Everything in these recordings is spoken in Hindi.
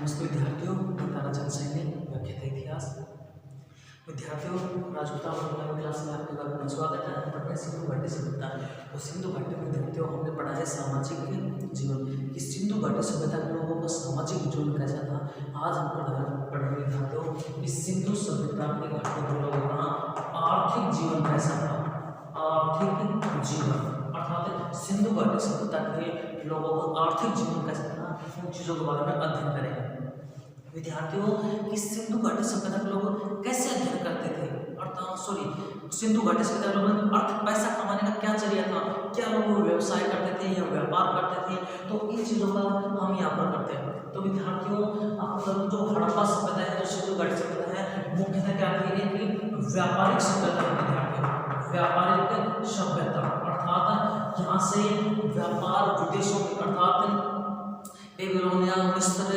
नमस्ते विद्यार्थियों, मैं ताराचंद सैनी, व्याख्याता इतिहास। विद्यार्थियों, राजपूता क्लास में आपका बहुत स्वागत है। हम पढ़ रहे सिंधु घाटी सभ्यता और सिंधु घाटी में विद्यार्थियों हमने पढ़ा है सामाजिक जीवन कि सिंधु घाटी सभ्यता के लोगों का सामाजिक जीवन कैसा था। आज हम पढ़ रहे विद्यार्थियों कि सिंधु सभ्यता के घाटी के लोगों का आर्थिक जीवन कैसा था। आर्थिक जीवन अर्थात सिंधु घाटी सभ्यता के लोगों का आर्थिक जीवन कैसा था, उन चीज़ों के बारे में अध्ययन करेंगे। विद्यार्थियों कि सिंधु घाटी सभ्यता के लोग कैसे अध्ययन करते थे, अर्थात सिंधु घाटी सभ्यता के लोग अर्थ पैसा कमाने का क्या जरिया था, क्या लोग व्यवसाय करते थे या व्यापार करते थे, तो इन चीज़ों का हम यहाँ पर करते हैं। तो विद्यार्थियों आपको जो हड़प्पा सभ्यता है, जो सिंधु घाटी सभ्यता है, मुख्यतः क्या थी कि व्यापारिक सभ्यता है। विद्यार्थियों व्यापारिक सभ्यता अर्थात यहाँ से व्यापार विदेशों में अर्थात बेबीलोनिया, मिस्र,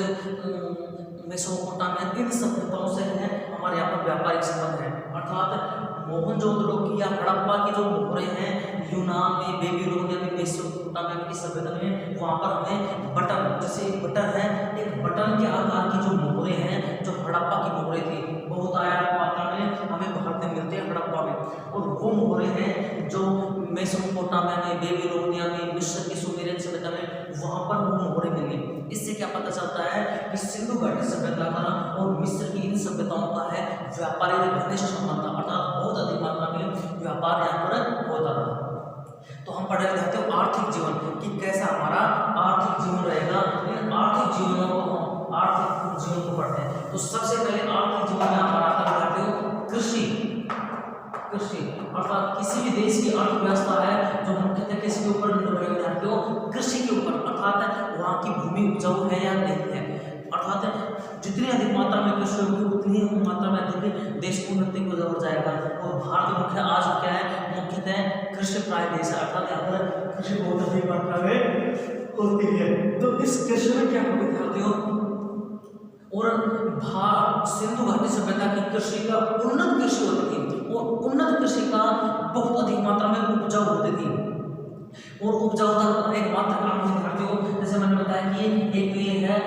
मेसोपोटामिया, इन सभ्यताओं से है हमारे यहाँ पर व्यापारिक संबंध है। अर्थात मोहनजोदड़ो की या हड़प्पा की जो मोहरें हैं यूनान में, बेबीलोनिया में, मेसोपोटामिया की सभ्यता में, वहाँ पर हमें बटन, जैसे एक बटन है, एक बटन के आकार की जो मोहरें हैं, जो हड़प्पा की मोहरें थी, बहुत आयात मात्रा में हमें भारत में मिलते हैं हड़प्पा में। और वो मोहरें हैं जो मेसोपोटामिया में, बेबीलोनिया में, मिस्र की सुमेरियन सभ्यता में, वहाँ पर वो मोहरें मिली। इससे क्या पता चलता है कि सिंधु घाटी सभ्यता का और मिस्र की इन सभ्यताओं का है व्यापारिक घनिष्ठ संबंध, अर्थात बहुत अधिक मात्रा में व्यापार यहाँ पर होता था। तो हम पढ़ रहे थे आर्थिक जीवन कि कैसा हमारा आर्थिक जीवन रहेगा। इन आर्थिक जीवनों को हम आर्थिक जीवन को पढ़ते हैं। तो सबसे पहले आर्थिक जीवन में हमारा आता है कृषि। कृषि अर्थात किसी भी देश की अर्थव्यवस्था है जो मुख्यतः किसके ऊपर निर्भर है विद्यार्थियों, कृषि के ऊपर, अर्थात वहाँ की भूमि उपजाऊ है या नहीं है। अर्थात जितनी अधिक मात्रा में कृषि होगी उतनी ही मात्रा में अधिक देश उन्नति को ओर जाएगा। और भारत मुख्य आज क्या है, मुख्यतः कृषि प्राय देश है, अर्थात यहाँ पर कृषि बहुत अधिक मात्रा में होती है। तो इस कृषि में क्या होगा विद्यार्थियों, और सिंधु घाटी सभ्यता की कृषि का उन्नत कृषि होती थी और उन्नत कृषि का बहुत अधिक मात्रा में उपजाऊ होती थी। और उपजाऊ का एक मात्र कारण विद्यार्थियों जैसे मैंने बताया कि एक तो ये है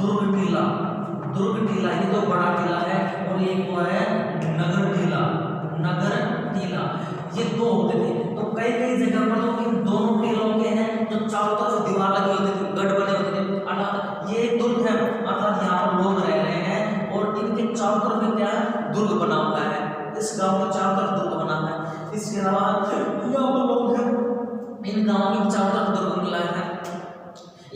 दुर्ग टीला। दुर्ग टीला ये तो बड़ा टीला है और एक वो है नगर टीला। नगर टीला ये दो होते थे। तो कई कई जगह पर तो इन दोनों टीलों के हैं जो चारों तरफ दीवार लगी होती थी, गढ़ बने होते थे। अर्थात ये दुर्ग है, अर्थात यहाँ पर लोग रह रहे हैं और इनके चारों तरफ क्या है, दुर्ग बना हुआ है। इस गांव के चारों तरफ दुर्ग बना है। इसके अलावा यहाँ पर लोग हैं, इन गांवों के चारों तरफ दुर्ग मिला है।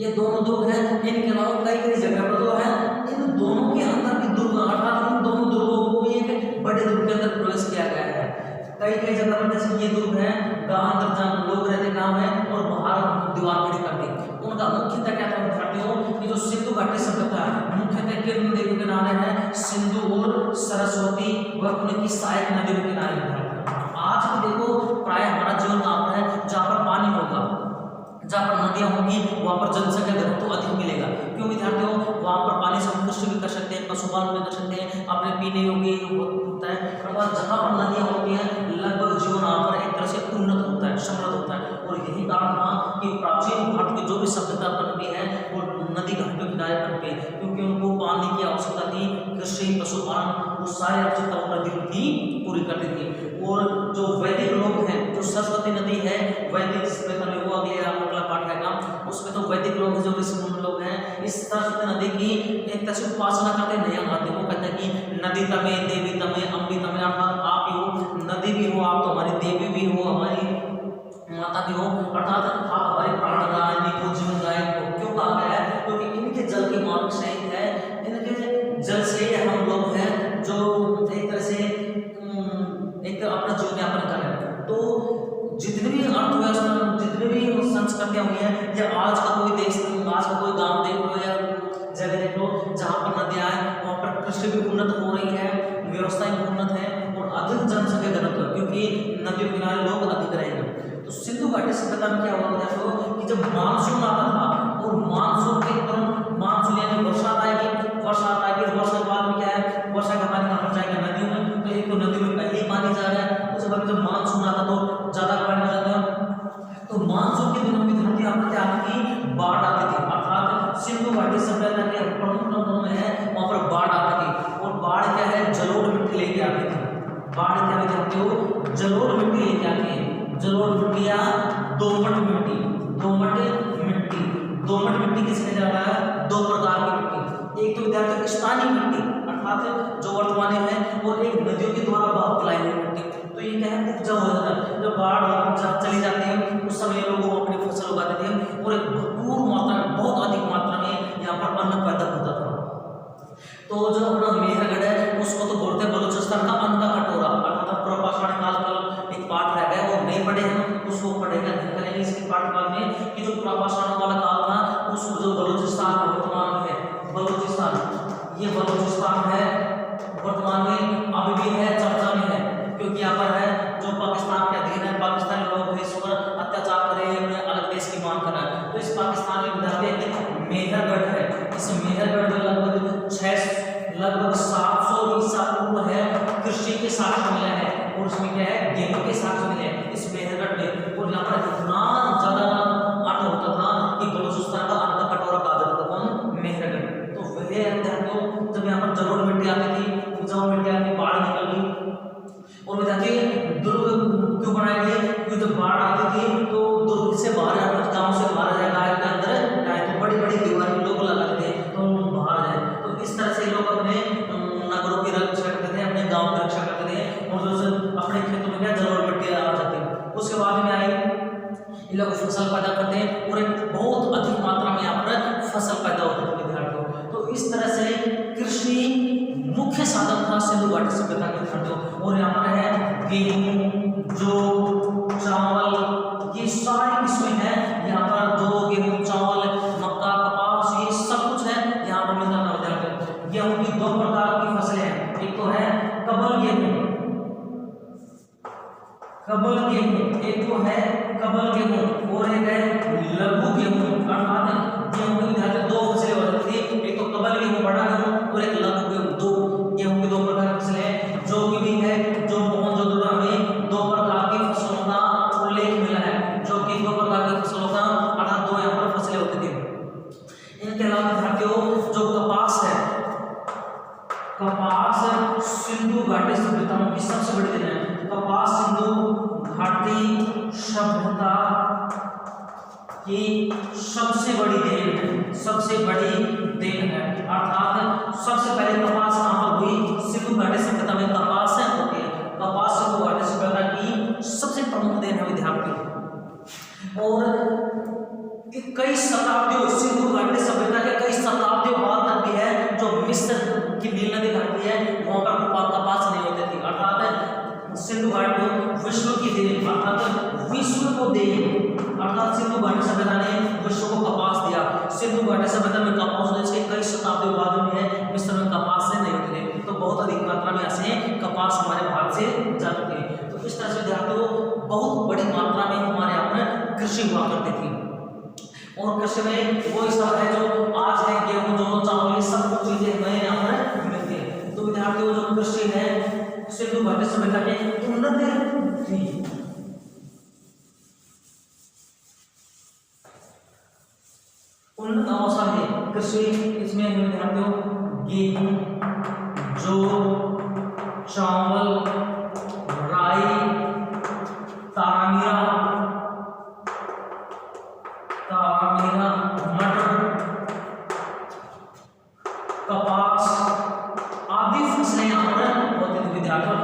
ये दोनों दुर्ग हैं। इनके अलावा कई कई जगह पर तो है इन दोनों के अंदर भी दुर्ग, अर्थात इन दोनों दुर्गों को भी एक बड़े दुर्ग के अंदर प्रवेश किया गया है। कई कई जगह पर जैसे ये दुर्ग है, गांव अंदर जहाँ लोग रहते गांव है और बाहर दीवार खड़ी कर दी। उनका मुख्यतः क्या था विद्यार्थियों कि जो सिंधु घाटी सभ्यता है मुख्यतः किन नदी के किनारे है, सिंधु और सरस्वती व उनकी सहायक नदी के किनारे है। आज भी देखो प्राय हमारा जीवन कहाँ पर है, जहाँ पर पानी होगा, जहाँ पर नदियाँ होंगी वहाँ पर जनसंख्या घनत्व अधिक मिलेगा। क्यों विद्यार्थियों, वहाँ पर पानी से हम कृषि भी कर सकते हैं, पशुपालन भी कर सकते हैं, अपने पीने योग्य होता है। और जहाँ पर नदियाँ होती हैं लगभग जीवन वहाँ पर एक तरह से उन्नत होता है, समृद्ध होता है। और यही कारण था कि प्राचीन भारत की जो भी सभ्यता पनपी है वो नदी घाटों किनारे पनपी, क्योंकि उनको पानी की आवश्यकता थी। कृषि, पशुपालन, वो सारी आवश्यकताओं नदी की पूरी करती थी। और जो वैदिक लोग हैं, जो सरस्वती नदी है वैदिक सभ्यता में, वो अगला पाठ है काम, उसमें तो वैदिक लोग जो ऋषि मुनि लोग हैं इस सरस्वती नदी की एक तरह से उपासना करते नहीं आते। वो कहते हैं कि नदी तमे, देवी तमे, अम्बी तमे, अर्थात आप ही हो, नदी भी हो आप तो हमारी देवी भी हो, हमारी माता भी हो, अर्थात आप हमारी प्राणदायिनी हो, जीवनदायिनी हो। क्यों कहा गया है, क्योंकि इनके जल के मार्ग से है, इनके जल से हम लोग हैं जो एक तरह से एक अपना जीवन यापन करें। तो जितनी भी अर्थव्यवस्था, जितनी भी संस्कृतियाँ हुई हैं, या आज का कोई देश, आज का कोई गांव देख लो या जगह देख लो जहाँ पर नदियाँ हैं वहाँ पर कृषि भी उन्नत हो रही है, व्यवस्था भी उन्नत है और अधिक जनसंख्या घनत्व है, क्योंकि नदियों के किनारे लोग अधिक रहेंगे। तो सिंधु घाटी सभ्यता में क्या हुआ देखो कि जब मानसून आता था और मानसून के तुरंत, मानसून यानी बरसात आएगी, बरसात आएगी, वर्षा के बाद में क्या है, वर्षा का पानी कहाँ जाएगा, नदियों में। तो एक तो नदियों में पहले ही पानी जा रहा है, उसके बाद जब मानसून आता तो ज्यादा पानी हो जाता है। तो मानसून के दिनों में धरती यहाँ पर क्या आती थी, बाढ़ आती थी। अर्थात सिंधु घाटी सभ्यता के प्रमुख नदों में दोमट मिट्टी किसे कहा जाता है? दो प्रकार की मिट्टी, एक तो विद्यार्थी स्थानीय मिट्टी अर्थात जो वर्तमान में है, और एक नदियों के द्वारा बहाव फैलाई हुई मिट्टी। तो ये क्या है? उपजाऊ हो जाता है। जब बाढ़ चली जाती है उस समय लोग अपनी फसल उगाते थे और एक भरपूर मात्रा में, बहुत अधिक मात्रा में यहाँ पर अन्न पैदा होता था। तो जो अपना मेहरगढ़ है उसको तो बोलते हैं बलूचिस्तान का अन्न का कटोरा, अर्थात पूर्वापाषाण काल का एक पाठ रह गया, वो नहीं पढ़े हम, उसको पढ़ेगा करेंगे इसके पाठकाल में कि जो पूर्वापाषाण वाला काल था उस जो बलूचिस्तान वर्तमान है, बलूचिस्तान, ये बलूचिस्तान है वर्तमान में अभी भी है, चर्चा में है, क्योंकि यहाँ पर है जो पाकिस्तान के अधीन है, पाकिस्तानी लोग इस पर अत्याचार कर रहे हैं, अपने अलग देश की मांग कर रहे हैं। तो इस पाकिस्तान में विद्यार्थी मेहरगढ़ है, इस मेहरगढ़ में लगभग 700 ईसा पूर्व है कृषि के साक्ष्य मिले हैं, और उसमें क्या है? गेहूं के साक्ष्य मिले हैं इस मेहरगढ़ में। और यहाँ पर इतना ज्यादा अन्न होता था कि बलूचिस्तान का अन्न का कटोरा कहा जाता था। कौन? मेहरगढ़। तो वह विद्यार्थियों जब यहाँ पर जलोढ़ मिट्टी आती थी, उपजाऊ मिट्टी आती, बाढ़ निकल गई, और विद्यार्थी दुर्ग क्यों बनाए गए? क्योंकि जब बाढ़ आती थी तो दुर्ग से बाहर आना, गाँव से बाहर जाएगा के अंदर जाए तो बड़ी बड़ी दीवारें लोग लगाते थे तो बाहर जाए। तो इस तरह से लोग अपने नगरों की रक्षा करते थे, अपने गांव की रक्षा करते थे, और जो अपने खेतों में क्या जलोढ़ मिट्टी आ जाती है। उसके बाद में आई ये लोग फसल पैदा करते हैं और एक बहुत अधिक मात्रा में यहाँ पर फसल पैदा होती है विद्यार्थियों। तो इस तरह से कृषि मुख्य साधन था सिंधु घाटी सभ्यता के विद्यार्थियों। और यहाँ पर है गेहूं, जौ, चावल, ये सारी किस्में हैं यहाँ पर, जो गेहूं, चावल, मक्का, कपास, ये सब कुछ है यहाँ पर मिलता है विद्यार्थियों। गेहूं की दो प्रकार की फसलें हैं, एक तो है कबल गेहूं, कबल गेहूं, एक तो है कबल गेहूं और एक है लघु गेहूं। अर्थात गेहूं की विद्यार्थी दो फसलें हो जाती थी, एक तो कबल गेहूं बड़ा गेहूं और एक लघु गेहूं। दो गेहूं की दो प्रकार की फसलें हैं, जो की भी है, जो मोहनजोदड़ो में दो प्रकार की फसलों का उल्लेख मिला है, जो कि दो प्रकार की फसलों का अर्थात दो यहाँ पर फसलें होती थी। इनके अलावा विद्यार्थियों जो कपास है, कपास सिंधु घाटी सभ्यताओं की सबसे बड़ी देन है। कपास सिंधु घाटी सभ्यता की सबसे बड़ी देन है, सबसे बड़ी देन है। अर्थात सबसे पहले कपास कहाँ पर हुई? सिंधु घाटी सभ्यता में कपास होती है। कपास सिंधु घाटी सभ्यता की सबसे प्रमुख देन है विद्यार्थियों। और कई शताब्दियों सिंधु घाटी सभ्यता के कई शताब्दियों बाद तक भी है जो मिस्र की नील नदी घाटी है वहां पर कपास नहीं होते थे। अर्थात सिंधु घाटी विश्व की देन, अर्थात विश्व को देन, अर्थात सिंधु घाटी सभ्यता ने विश्व को कपास दिया। सिंधु घाटी सभ्यता में कपास होने से कई शताब्दियों बाद में है, मिस्र में कपास से नहीं होते थे। तो बहुत अधिक मात्रा में ऐसे कपास हमारे भारत से जाते थे। तो इस तरह से विद्यार्थियों बहुत बड़ी मात्रा में हमारे यहाँ पर कृषि हुआ करती थी। और कृषि में वो सब है जो आज है, गेहूं, जौ, चावल, ये सब चीजें हमें यहाँ पर मिलती है। तो विद्यार्थियों जो कृषि है सिंधु घाटी सभ्यता की उन्नत थी। उन्नत अवस्था में कृषि, इसमें विद्यार्थियों गेहूं, जौ, चावल, राई, तारामीरा, मटर, कपास आदि फसलें यहाँ पर होती थी विद्यार्थियों।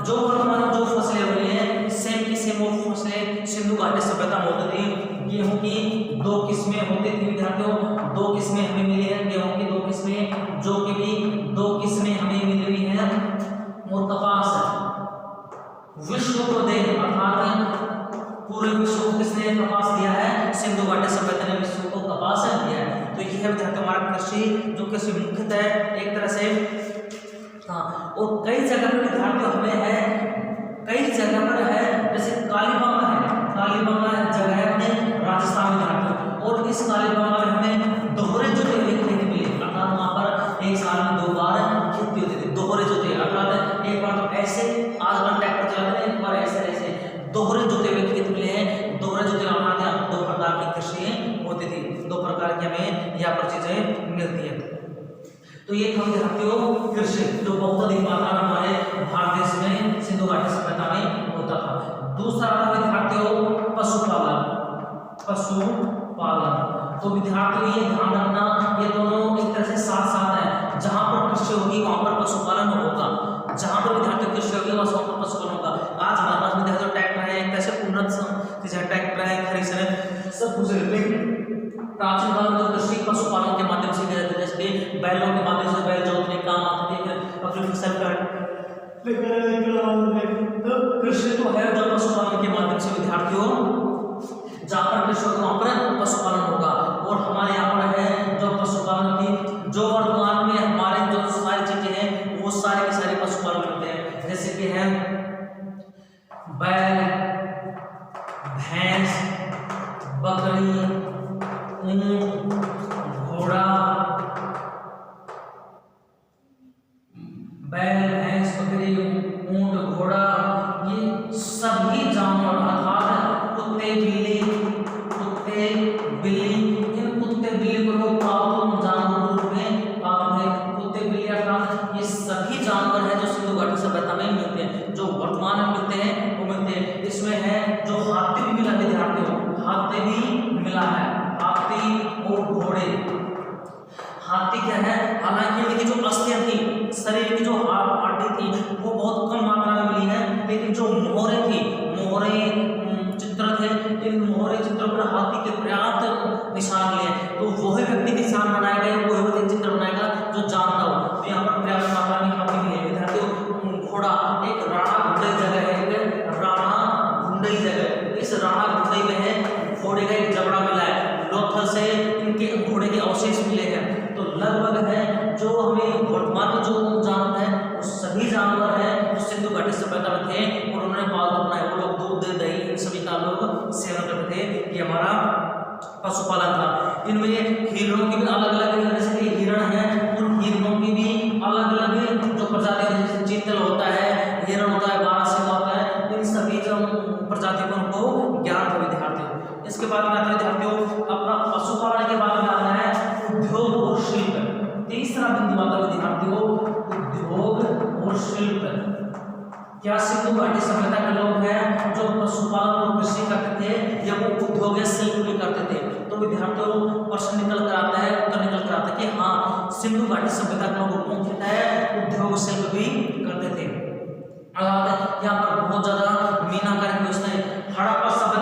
जो वर्तमान जो फसलें हो रही हैं सेम की सेम वो फसलें सिंधु घाटी सभ्यता में होती थी। गेहूं की दो किस्में होती थी विद्यार्थियों, दो किस्में हमें मिली है, गेहूं की दो किस्में, जौ की भी दो किस्में हमें मिली हुई है, और कपास विश्व को देन, अर्थात पूरे विश्व को किसने कपास दिया है? सिंधु घाटी सभ्यता ने विश्व को कपास दिया है। तो ये है विद्यार्थियों हमारा कृषि, जो कृषि मुख्यतः एक तरह से और कई जगह पर विद्यार्थियों हमें है, कई जगह पर है, जैसे कालीबंगा है, कालीबंगा जगह है अपने राजस्थान में, और इस कालीबंगा में हमें दोहरे जोते हुए खेती मिली। अर्थात वहाँ पर एक साल में 2 बार खेती होती थी, दोहरे जोते, अर्थात एक बार तो ऐसे आजकल ट्रैक्टर चलाते हैं, एक बार ऐसे ऐसे दोहरे जोते हुए खेत मिले हैं। दोहरे जोते अर्थात 2 प्रकार की कृषि होती थी, 2 प्रकार की हमें यहाँ पर चीजें मिलती है। तो ये हम विद्यार्थियों कृषि जो बहुत अधिक मात्रा में हमारे भारत देश में सिंधु घाटी सभ्यता में होता था। दूसरा विद्यार्थियों पशुपालन, पशुपालन तो विद्यार्थियों ये ध्यान रखना, ये दोनों एक तरह से साथ साथ है। जहाँ पर कृषि होगी वहाँ पर पशुपालन होगा, जहाँ पर विद्यार्थी कृषि होगी वहाँ पर पशुपालन होगा। आज हमारे पास विद्यार्थी ट्रैक्टर है, एक तरह से उन्नत ट्रैक्टर है, खरीद सब कुछ, लेकिन प्राचीन काल में कृषि पशुपालन के माध्यम से किया जाता है। जैसे बैलों के माध्यम से बैल जोतने का काम आते थे, अपनी फसल काट कृषि तो है जो पशुपालन के माध्यम से विद्यार्थियों जहाँ पर कृषि होगा वहाँ पर पशुपालन होगा। और हमारे यहाँ पर है जो पशुपालन की जो वर्तमान में हमारे जो सारी चीजें हैं वो सारे के सारे पशुपालन होते हैं। जैसे कि है बैल, भैंस, बकरी, ऊंट, घोड़ा, बैल, भैंस, बकरी, ऊंट, घोड़ा, ये सभी जानवर अर्थात कुत्ते, बिल्ली, इन कुत्ते बिल्ली को लोग पालतू जानवर के रूप में पालते हैं। कुत्ते बिल्ली अर्थात ये सभी जानवर हैं जो सिंधु घाटी सभ्यता में मिलते हैं, जो वर्तमान में मिलते हैं वो मिलते हैं। इसमें है जो हाथी भी मिला विद्यार्थियों, हाथी भी मिला है, हाथी और घोड़े। हाथी क्या है, हालांकि इनकी जो अस्थियां थी, शरीर की जो हड्डी थी वो बहुत कम मात्रा में मिली है, लेकिन जो मोहरे थी, मोहरे चित्र थे, इन मोहरे चित्रों पर हाथी के पर्याप्त निशान मिले हैं। तो वही व्यक्ति निशान बनाएगा, वही व्यक्ति चित्र बनाएगा जो जानता हो। तो यहाँ पर पर्याप्त मात्रा में हाथी मिले हैं विद्यार्थियों। घोड़ा एक राणा घुंडई जगह है, एक राणा घुंडई जगह, इस राणा घुंडई में है घोड़े का एक जबड़ा मिला है, लोथल से इनके घोड़े के अवशेष मिले हैं। तो लगभग है जो हमें वर्तमान में जो जानवर है वो सभी जानवर है जो सिंधु घाटी सभ्यता में थे और उन्होंने पालतू बनाए। वो लोग दूध, दही इन सभी का लोग सेवन करते थे। ये हमारा पशुपालन था। इनमें हिरणों की भी अलग अलग, जैसे कि हिरण है, उन हिरणों की भी अलग अलग जो प्रजाति, जैसे चीतल होता है, हिरण होता है, बारहसिंगा होता है, इन सभी जो प्रजाति को उनको ज्ञान था विद्यार्थियों। इसके बाद में आता है विद्यार्थियों अपना पशुपालन के बाद में आता है उद्योग और शिल्प। तीसरा बिंदु आता है विद्यार्थियों उद्योग और शिल्प। क्या सिंधु घाटी सभ्यता के लोग हैं जो पशुपालन और कृषि करते थे या वो उद्योग या शिल्प भी करते थे? तो विद्यार्थियों प्रश्न निकल कर आता है, उत्तर निकल कर आता है कि हाँ, सिंधु घाटी सभ्यता के लोग मुख्यतः उद्योग शिल्प भी करते थे। यहाँ पर बहुत ज्यादा मीनाकारी क्वेश्चन है। हड़प्पा सभ्यता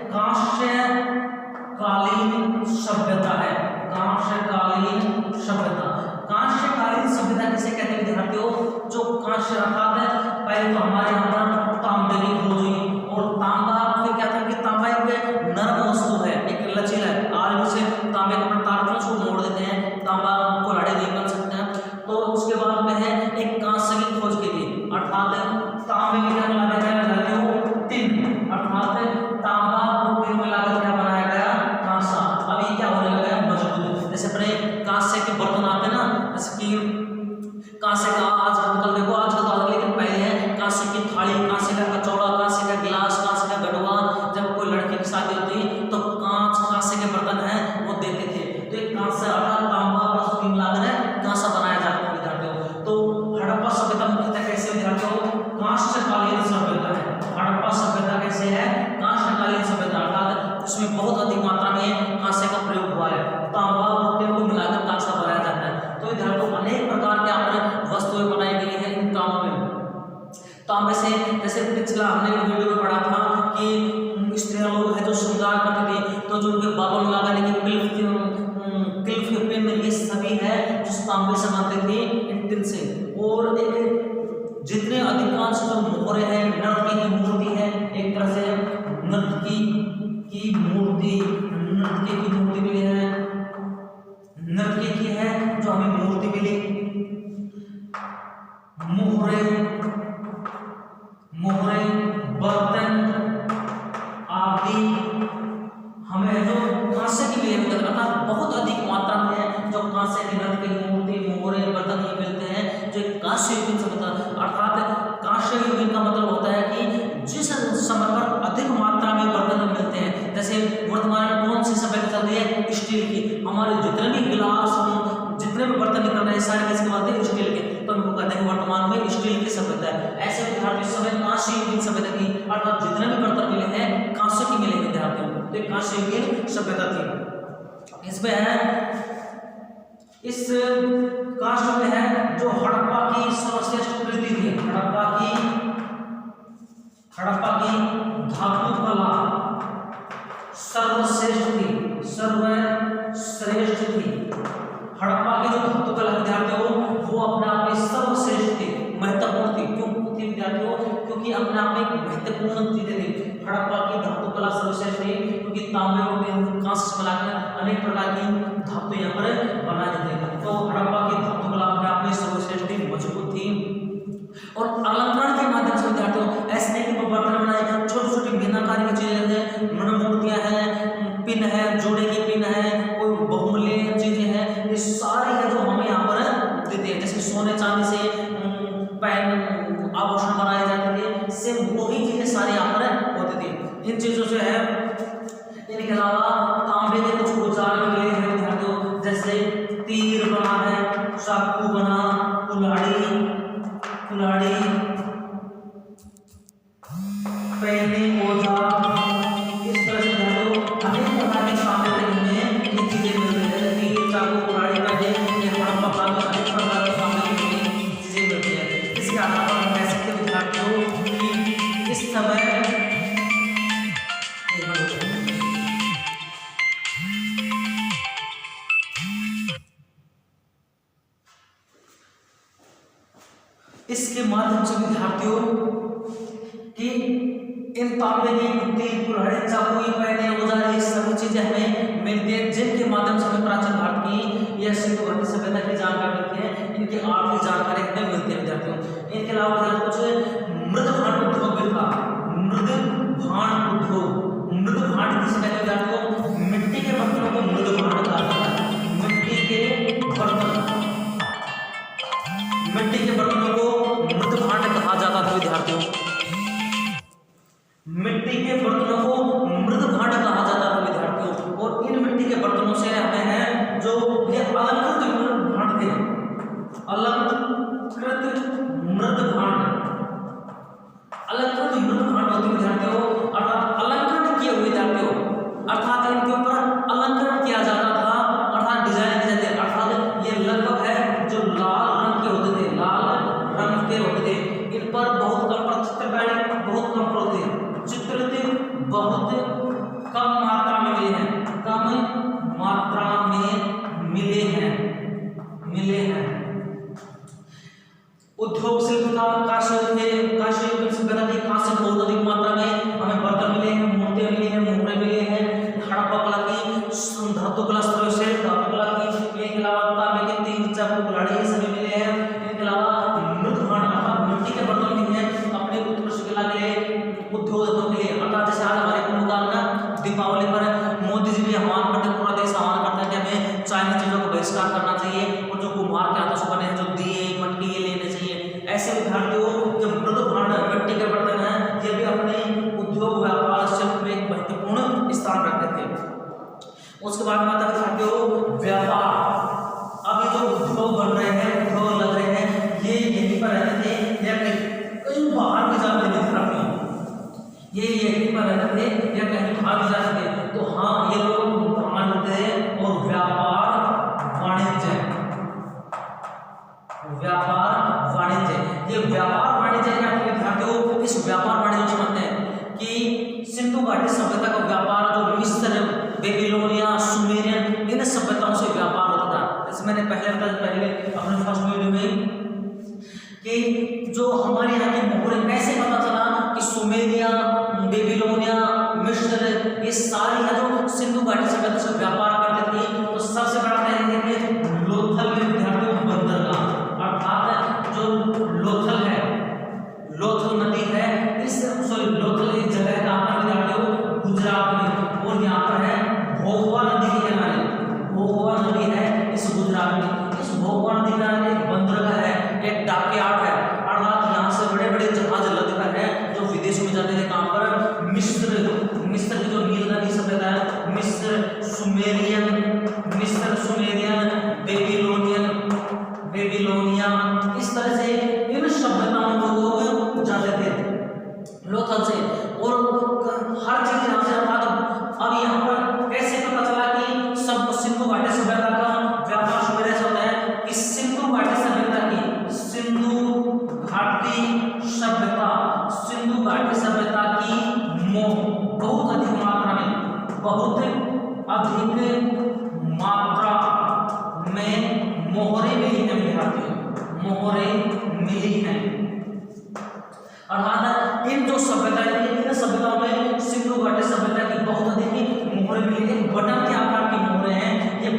कांस्यकालीन सभ्यता है, कांस्यकालीन सभ्यता। कांस्यकालीन सभ्यता किसे कहते हैं विद्यार्थियों? जो कांस्य अर्थात है, पहले तो हमारे यहाँ पर तांबे की खोज हुई, और तांबा फिर क्या था कि तांबा एक नरम वस्तु है, एक लचीला है। आज उसे तांबे का तार उसको मोड़ देते हैं, तांबा को लाड़े नहीं बन सकते हैं। तो उसके बाद में है एक कांस्य की खोज की गई, अर्थात तांबे में क्या मिलाया गया टिन, अर्थात तांबा को टिन मिलाकर क्या बनाया गया? कांसा। अब ये क्या होने लगा है? मजबूत। जैसे अपने कांसे के बर्तन आते हैं ना, जैसे कि कांसे का आज कल देखो, आज का तो लेकिन पहले है कांसे की थाली, कांसे का कचौड़ा, कांसे का गिलास, कांसे का गड़वा। जब कोई लड़की की शादी होती तो कांसे के बर्तन है वो देते थे। तो एक कांसा अर्थात तांबा प्लस टिन मिलाकर है कांसा बनाया जाता है विद्यार्थियों। तो हड़प्पा सभ्यता मुख्यतः कैसे विद्यार्थियों? कांस्यकालीन सभ्यता है। हड़प्पा सभ्यता कैसे है? कांस्यकालीन सभ्यता, अर्थात उसमें बहुत अधिक मात्रा में कांसे का प्रयोग हुआ है। तांबा और टिन को मिलाकर कांसा बनाया जाता है। तो विद्यार्थियों अनेक प्रकार के यहाँ पर वस्तुएं बनाई गई है इन तांबों में। तांबे से जैसे पिछला हमने वीडियो में पढ़ा था कि स्त्रियां लोग है जो श्रृंगार करती थी, तो जो उनके बालों में लगाने की क्लिप पिन ये सभी है जो तांबे से बनते थे इन टिन से। और एक जितने अधिकांश जो मोहरे हैं, नृत्य की मूर्ति है, एक तरह से नृत्य की मूर्ति मिली है, नृत्य की है जो हमें मूर्ति मिली। मोहरे बर्तन आदि हमें जो कांसे की मिली है, अर्थात बहुत अधिक मात्रा में जो कांसे की नृत्य की मूर्ति, मोहरे, बर्तन ये मिलते हैं जो एक कांस्य युगीन सभ्यता। अर्थात कांस्य युगीन का मतलब होता है कि जिस समय पर अधिक मात्रा में बर्तन मिलते हैं। जैसे वर्तमान में कौन सी सभ्यता चल रही है? स्टील की। हमारे जितने भी गिलास, जितने भी बर्तन निकल रहे हैं सारे किसके बनते हैं? स्टील के। तो हमको कहते हैं वर्तमान में स्टील की सभ्यता है। ऐसे विद्यार्थी समय कांस्य युगीन सभ्यता की, अर्थात जितने भी बर्तन मिले हैं कांस्य की मिले विद्यार्थियों, तो कांस्य युगीन सभ्यता थी। इसमें है, इस कास्ट में है जो हड़प्पा की सर्वश्रेष्ठ कृति थी, हड़प्पा की धातु कला सर्वश्रेष्ठ थी, सर्वश्रेष्ठ थी। हड़प्पा की जो धातु कला विद्यार्थियों वो अपने आप में सर्वश्रेष्ठ थी, महत्वपूर्ण थी। क्यों थी विद्यार्थियों? क्योंकि अपने आप में एक महत्वपूर्ण चीजें थी। हड़प्पा की धातु कला सर्वश्रेष्ठ थी क्योंकि तांबे और कांस्य से मिलाकर अनेक प्रकार की धातु यहाँ पर बनाए जाते हैं। तो हड़प्पा की धातु कला अपने आप में सर्वश्रेष्ठ थी, मजबूत थी। और अलंकरण के माध्यम से विद्यार्थियों ऐसे नहीं कि बर्तन बनाए, छोटी छोटी मीनाकारी की चीजें हैं, मूर्तियां हैं, पिन है, जोड़े की पिन है, कोई बहुमूल्य चीजें हैं, ये सारी है जो हमें यहाँ पर देते हैं। जैसे सोने चांदी से पैन आभूषण बनाए जाते थे, सेम वही चीजें सारी यहाँ पर होती थी। इन चीजों से है, इनके अलावा तांबे के कुछ औजार मिले हैं विद्यार्थियों, जैसे तीर बना है, चाकू बना, कुल्हाड़ी, पहने औजार, इस तरह से अनेक प्रकार के तांबे में ये चीजें मिलती हैं। तीर, चाकू, कुल्हाड़ी, पहने, ये हड़प्पा काल में अनेक प्रकार के तांबे की चीजें मिलती हैं। इसके आधार पर हम कह सकते हैं विद्यार्थियों कि इस समय इसके माध्यम से विद्यार्थियों कि इन तांबे की तीर, कुल्हाड़ी, चाकू, पहने औजार, ये सभी चीजें हमें मिलती हैं, जिनके माध्यम से हमें प्राचीन भारत की या सिंधु घाटी सभ्यता की जानकारी मिलती है। इनकी आर्थिक जानकारी हमें मिलती है विद्यार्थियों। इनके अलावा कुछ मृद भांड उद्योग भी था, मृद भांड उद्योग। मृद भांड किसे कहते हैं विद्यार्थियों? मिट्टी के बर्तनों को मृद भांड कहा जाता है। मिट्टी के बर्तन, मिट्टी के बर्तनों को मृद भांड कहा जाता था विद्यार्थियों। मिट्टी के बर्तनों को मृद भांड कहा जाता था विद्यार्थियों। और इन मिट्टी के बर्तनों से हमें है जो ये अलंकृत मृद भांड थे, अलंकृत मृद भांड, अलंकृत मृद भांड होते विद्यार्थियों, अर्थात अलंकरण किए हुए विद्यार्थियों, अर्थात इनके ऊपर अलंकरण किया जाता था, अर्थात डिजाइन किए जाते, अर्थात ये लगभग है जो लाल रंग के होते थे, लाल रंग के होते थे। इन पर बहुत कम चित्रकारी, बहुत कम होते हैं, चित्रित बहुत कम मात्रा में मिले हैं, कम मात्रा में मिले हैं। उद्योग शिल्प का कांस्य सभ्यता की कांस्य बहुत अधिक मात्रा में हमें बर्तन मिले हैं, मूर्तियां मिली हैं, मुहरे मिले हैं। हड़प्पा कला की धातु कला सर्वश्रेष्ठ धातु कला की, इसके अलावा तांबे के तीर, चाकू, कुल्हाड़ी ये सभी मिले हैं। इनके अलावा मृद भांड अर्थात मिट्टी के बर्तन भी हैं अपने उत्कृष्ट कला के उद्योगों के लिए। अर्थात जैसे आज हमारे कुंभकर्ण दीपावली पर मोदी जी भी आह्वान करते, पूरा देश आह्वान करता है कि हमें चाइनीज चीजों का बहिष्कार करना चाहिए और जो कुम्हार के हाथों से बने हैं जो दिए, मटकी ये लेने चाहिए। ऐसे विद्यार्थियों जो मृद भांड मिट्टी के बर्तन हैं ये भी अपने उद्योग, व्यापार, शिल्प में एक महत्वपूर्ण स्थान रखते थे। उसके बाद में आता है विद्यार्थियों व्यापार। अब ये जो उद्योग बन रहे हैं, उद्योग लग रहे हैं, ये यहीं पर रहते थे या कहीं बाहर भी जाते थे विद्यार्थियों, ये यहीं पर रहते थे या कहीं बाहर भी जाते थे। तो हाँ, ये लोग ब्राह्मण होते हैं। और व्यापार वाणिज्य, ये व्यापार वाणिज्य क्या है विद्यार्थियों? इस व्यापार वाणिज्य को समझते हैं कि सिंधु घाटी सभ्यता का व्यापार जो मिस्र, बेबीलोनिया, सुमेरियन इन सभ्यताओं से व्यापार होता था। जैसे मैंने पहले अपने फर्स्ट वीडियो में कि जो हमारे यहाँ के मुहरे कैसे पता चला कि सुमेरिया, बेबीलोनिया, मिस्र ये सारी है जो सिंधु घाटी सभ्यता से व्यापार करते थे। तो सबसे बड़ा लोथल में विद्यार्थियों बंदरगाह, अर्थात जो लोथल है, लोथल नदी है, लोथल एक जगह है कहाँ पर विद्यार्थियों? गुजरात में। और यहाँ पर है भोगवा नदी के किनारे, भोगवा नदी है इस गुजरात में। इस भोगवा नदी के किनारे एक बंदरगाह है, एक डॉकयार्ड है, अर्थात यहाँ से बड़े बड़े जहाज लदकर है जो विदेश में जाते थे। कहाँ पर? मिस्र की जो नील नदी सभ्यता है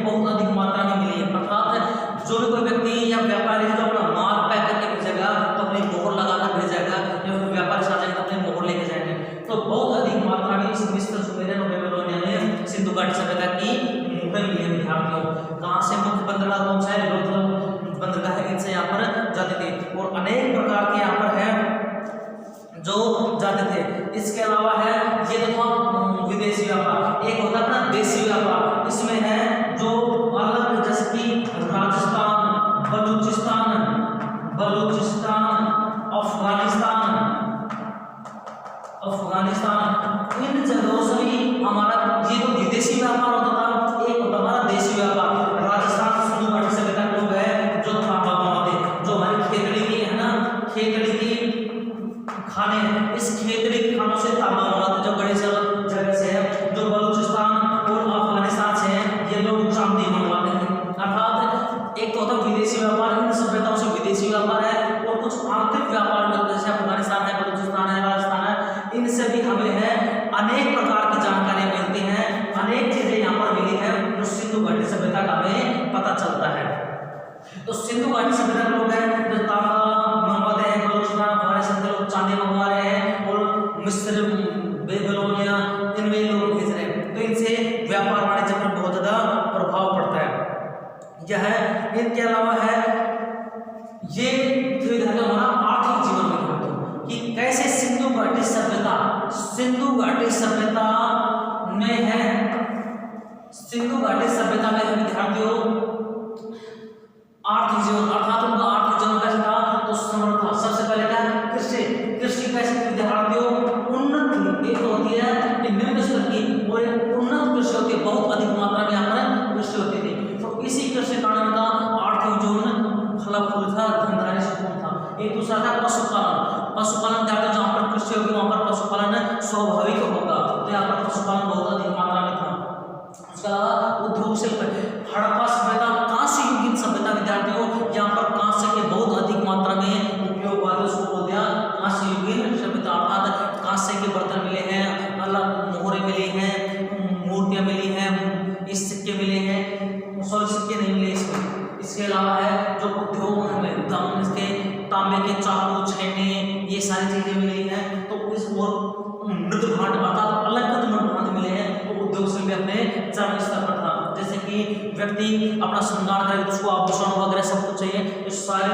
बहुत अधिक मात्रा में मिली है। अर्थात जो भी कोई व्यक्ति या व्यापारी है जो अपना माल पैक करके भेजेगा तो अपनी मोहर लगाकर भेजेगा, या फिर व्यापारी से आ जाएगा तो अपनी मोहर लेके जाएंगे। तो बहुत अधिक मात्रा में इस मिस्र सुमेरियन और बेबीलोनिया में सिंधु घाटी सभ्यता की मोहरें मिली है विद्यार्थियों। कहाँ से मुख्य बंदरगाह कौन सा है? लोथल बंदरगाह है, इनसे यहाँ पर जाते थे और अनेक प्रकार के यहाँ पर है जो जाते थे। इसके अलावा है ये देखो विदेशी व्यापार, एक होता है ना देशी व्यापार, इसमें है जो अलग जैसे कि राजस्थान, बलूचिस्तान, अफगानिस्तान इन जगहों से भी हमारा ये तो विदेशी व्यापार होता था। एक होता हमारा देशी व्यापार। राजस्थान सिंधु घाटी सभ्यता के लोग है जो तांबा बनाते, जो हमारी खेतड़ी की है ना, खेतड़ी की खाने, इस खेतड़ी खानों से तांबा बनाते जो बड़ी जगह से है। जो बलूचिस्तान और अफगानिस्तान से है ये लोग चांदी मंगवाते हैं। अर्थात एक तो होता विदेशी व्यापार, इन सभ्यताओं से विदेशी व्यापार है, और कुछ आंतरिक व्यापार में जैसे अफगानिस्तान है, बलूचिस्तान है, राजस्थान है, इनसे भी हमें है अनेक प्रकार की जानकारी मिलती है, अनेक चीजें यहाँ पर मिली है जो सिंधु घाटी सभ्यता का हमें पता चलता है। तो सिंधु घाटी सभ्यता के लोग हैं जो तांबा मंगवाते हैं, बलूचिस्तान अफगानिस्तान के लोग चांदी मंगवा रहे हैं, और मिस्र बेबीलोनिया इनमें लोग भेज रहे हैं। तो इनसे व्यापार वाणिज्य पर बहुत ज्यादा प्रभाव पड़ता है। यह है, इनके अलावा है ये हमारा आर्थिक जीवन में कि कैसे सिंधु घाटी सभ्यता में है, सिंधु घाटी सभ्यता में विद्यार्थियों आर्थिक जीवन, अर्थात उनका आर्थिक जीवन कैसा था? तो समृद्ध था। सबसे पहले क्या? कृषि कैसे विद्यार्थियों? उन्नत एक होती है कि निम्न स्तर की और एक उन्नत कृषि होती है, बहुत अधिक मात्रा में यहाँ पर कृषि होती थी। तो इसी कृषि कारण का आर्थिक जीवन फलफूल था, धनधान्य से पूर्ण था। एक दूसरा था पशुपालन जहाँ पर कृषि होगी वहाँ पर पशुपालन स्वाभाविक होगा, तो यहाँ पर पशुपालन बहुत अधिक मात्रा में था। उसके अलावा उद्योग शिल्प, हड़प्पा सभ्यता, कांस्य युगीन सभ्यता विद्यार्थियों, यहाँ पर कांस्य के बहुत अधिक मात्रा में उपयोग हुआ, उसको बोलते हैं कांस्य युगीन सभ्यता। अर्थात कांस्य के बर्तन मिले हैं, अलग मोहरें मिली हैं, मूर्तियां मिली हैं, इस सिक्के मिले हैं, सिक्के नहीं मिले इसमें। इसके अलावा है जो उद्योग में इसके तांबे के चाकू, छेने, ये सारी चीजें मिली हैं। तो इस और मृद भांड अर्थात अलग मृद भांड मिले हैं। तो उद्योग से भी अपने चरम स्तर पर था, जैसे कि व्यक्ति अपना श्रृंगार करे उसको आभूषण वगैरह सब कुछ चाहिए। इस सारे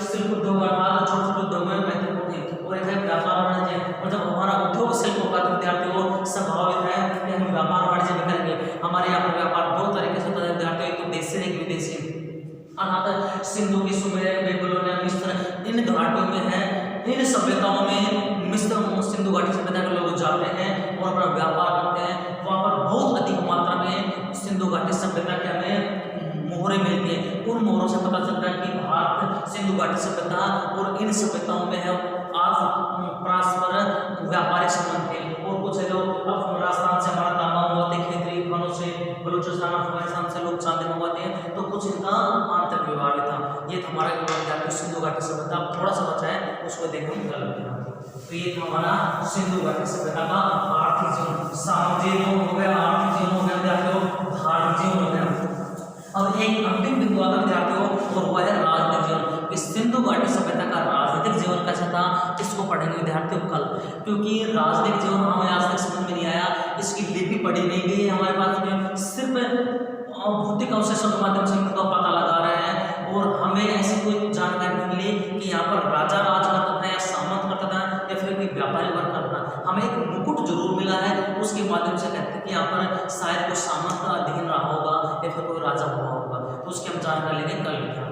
शिल्प उद्योग अर्थात छोटे छोटे उद्योग में महत्वपूर्ण है। और एक है व्यापार वाणिज्य, और जब हमारा उद्योग शिल्प होगा तो विद्यार्थियों स्वाभाविक है कि हम व्यापार वाणिज्य भी करेंगे। हमारे यहाँ पर व्यापार दो तरीके से होता है विद्यार्थियों, एक तो देशी एक विदेशी। अर्थात सिंधु की सुमेर, बेबीलोनिया, मिस्र इन घाटियों में है, इन सभ्यताओं में मिस्र सिंधु घाटी सभ्यता के लोग जाते हैं और अपना व्यापार करते हैं। वहाँ पर बहुत अधिक मात्रा में सिंधु घाटी सभ्यता के हमें मोहरें मिलती हैं। उन मोहरों से पता चलता है कि भारत सिंधु घाटी सभ्यता और इन सभ्यताओं में है आज परस्पर व्यापारिक संबंध थे। और कुछ है जो राजस्थान से हमारा तांबा मंगवाते, खेतरी खानों से, बलूचिस्तान अफगानिस्तान से लोग चांदी मंगवाते हैं। तो कुछ इनका आंतरिक व्यवहार था। ये था हमारा सिंधु घाटी सभ्यता। थोड़ा सा बचा है उसको देखेंगे कल। तो ये था हमारा सिंधु घाटी सभ्यता का आर्थिक जीवन, सामाजिक जीवन हो गया, आर्थिक जीवन हो गया विद्यार्थियों, धार्मिक जीवन हो गया। अब एक अंतिम बिंदु आता विद्यार्थियों और वह है राजनीतिक जीवन। इस सिंधु घाटी सभ्यता का राजनीतिक जीवन कैसा था इसको पढ़ेंगे विद्यार्थियों कल, क्योंकि राजनीतिक जीवन हमें आज तक समझ में नहीं आया। इसकी लिपि पढ़ी नहीं गई है हमारे पास में, सिर्फ भौतिक अवशेषों के माध्यम से इनका पता लगा रहे हैं और हमें ऐसी कोई जानकारी नहीं मिली कि यहाँ पर राजा राज करता था या सामंत करता था या फिर कोई व्यापारी वर्ग करता था। हमें एक मुकुट जरूर मिला है, उसके माध्यम से कहते हैं कि यहाँ पर शायद कोई सामंत का अधीन रहा होगा या फिर कोई राजा हुआ होगा। तो उसकी हम जानकारी लेंगे कल।